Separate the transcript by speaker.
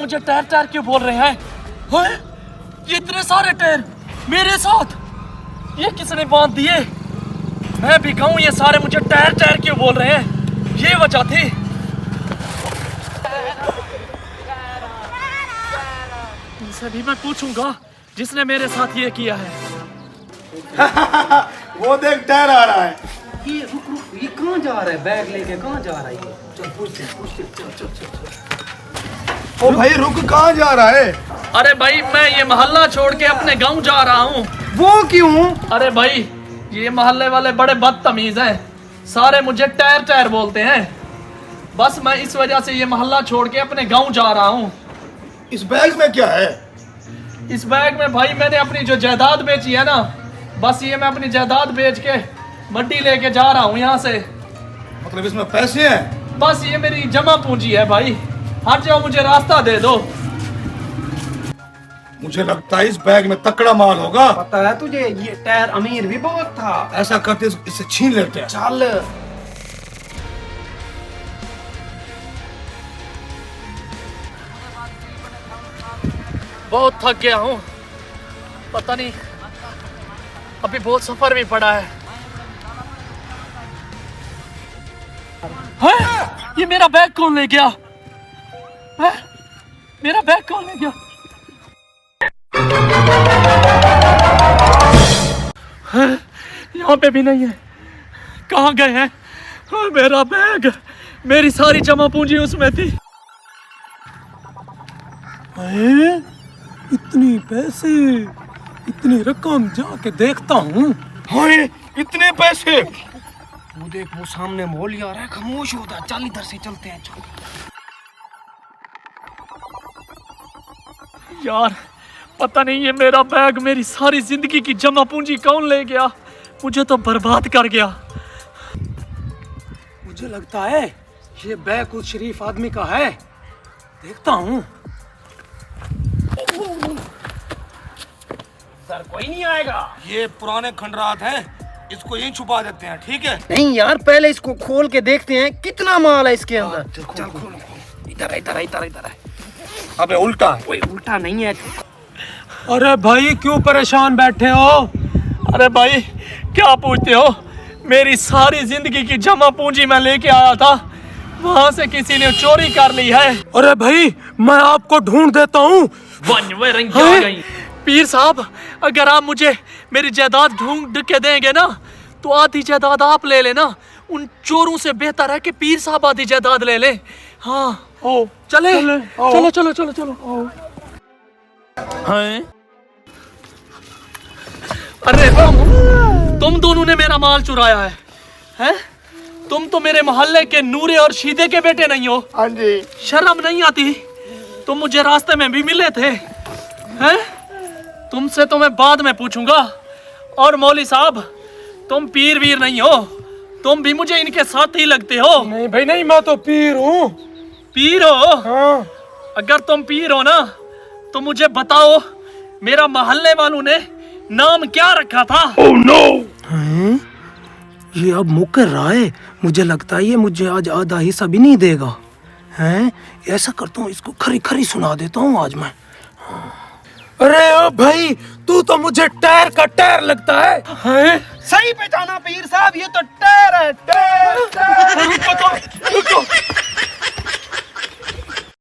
Speaker 1: मुझे tyre tyre क्यों बोल रहे हैं? हैं? ये इतने सारे टायर मेरे साथ, ये किसने बांध दिए? मैं भी कहूँ ये सारे मुझे टायर टायर क्यों बोल रहे हैं? ये वजह थी। इनसे भी मैं पूछूंगा जिसने मेरे साथ ये किया है।
Speaker 2: वो देख टायर आ रहा है।
Speaker 3: ये रुक रुक, ये कहाँ जा रहा है? बैग लेके कहाँ जा रहा है ये? चल पूछते चल चल चल।
Speaker 2: ओ भाई रुक, कहाँ जा रहा है?
Speaker 1: अरे भाई मैं ये मोहल्ला छोड़ के अपने गांव जा रहा हूँ।
Speaker 3: वो क्यों?
Speaker 1: अरे भाई ये मोहल्ले वाले बड़े बदतमीज हैं, सारे मुझे टायर टायर बोलते हैं। बस मैं इस वजह से ये मोहल्ला छोड़ के अपने गांव जा रहा हूँ।
Speaker 2: इस बैग में क्या है?
Speaker 1: इस बैग में भाई मैंने अपनी जो जायदाद बेची है ना, बस ये मैं अपनी जायदाद बेच के मड्डी लेके जा रहा हूँ यहाँ से।
Speaker 2: मतलब इसमें पैसे हैं?
Speaker 1: बस ये मेरी जमा पूंजी है भाई, हट जाओ, मुझे रास्ता दे दो।
Speaker 2: मुझे लगता है इस बैग में तकड़ा माल होगा।
Speaker 3: पता है तुझे, ये टायर अमीर भी बहुत था।
Speaker 2: ऐसा करते इसे छीन लेते हैं।
Speaker 3: चल।
Speaker 1: बहुत थक गया हूँ, पता नहीं अभी बहुत सफर भी पड़ा है। हैं? ये मेरा बैग कौन ले गया? हैं? मेरा बैग कौन ले गया? हैं? यहाँ पे भी नहीं है, कहाँ गए हैं? हाँ, मेरा बैग, मेरी सारी जमा पूंजी उसमें थी। हैं? इतनी पैसे, इतनी रकम, जाके देखता हूँ।
Speaker 2: हाँ, इतने पैसे?
Speaker 3: वो देख, वो सामने मॉल आ रहा है, खामोश होता। चल इधर से चलते हैं, चल।
Speaker 1: यार पता नहीं ये मेरा बैग, मेरी सारी जिंदगी की जमा पूंजी कौन ले गया? मुझे तो बर्बाद कर गया।
Speaker 3: मुझे लगता है ये बैग उस शरीफ आदमी का है, देखता हूँ। सर कोई नहीं आएगा।
Speaker 2: ये पुराने खंडरात हैं, इसको यहीं छुपा देते हैं, ठीक है?
Speaker 3: नहीं यार, पहले इसको खोल के देखते हैं कितना माल है इसके अंदर। चल खोल। इधर इधर इधर इधर है।
Speaker 2: अबे उल्टा है।
Speaker 3: कोई उल्टा नहीं है।
Speaker 1: अरे भाई क्यों परेशान बैठे हो? अरे भाई क्या पूछते हो? मेरी सारी जिंदगी की जमा पूंजी मैं लेके आया था, वहां से किसी ने चोरी कर ली है।
Speaker 4: अरे भाई मैं आपको ढूंढ देता हूँ।
Speaker 1: पीर साहब, अगर आप मुझे मेरी जायदाद ढूंढ के देंगे ना, तो आधी जायदाद आप ले लेना। उन चोरों से बेहतर है कि पीर साहब आधी जायदाद ले ले। हाँ चले, चलो चलो चलो चलो। हैं? अरे तुम दोनों ने मेरा माल चुराया है, हैं? तुम तो मेरे मोहल्ले के नूरे और शीदे के बेटे नहीं हो।
Speaker 2: हाँ जी।
Speaker 1: शर्म नहीं आती? तुम मुझे रास्ते में भी मिले थे, हैं? तुमसे तो मैं बाद में पूछूंगा। और मौली साहब, तुम पीर वीर नहीं हो, तुम भी मुझे इनके साथ ही लगते हो।
Speaker 4: नहीं भाई नहीं, मैं तो पीर हूँ।
Speaker 1: पीर हो?
Speaker 4: हाँ।
Speaker 1: अगर तुम पीर हो ना, तो मुझे बताओ मेरा मोहल्ले वालों ने नाम क्या रखा था?
Speaker 2: Oh no!
Speaker 3: ये अब मुकर रहा है, मुझे लगता है ये मुझे आज आधा हिस्सा भी नहीं देगा। हैं? ऐसा करता हूँ, इसको खरी खरी सुना देता हूँ आज मैं।
Speaker 4: अरे ओ भाई, तू तो मुझे टायर का टायर लगता है।
Speaker 1: हैं?
Speaker 3: सही पहचाना पीर साहब, ये तो टायर है। टायर।
Speaker 1: रुको।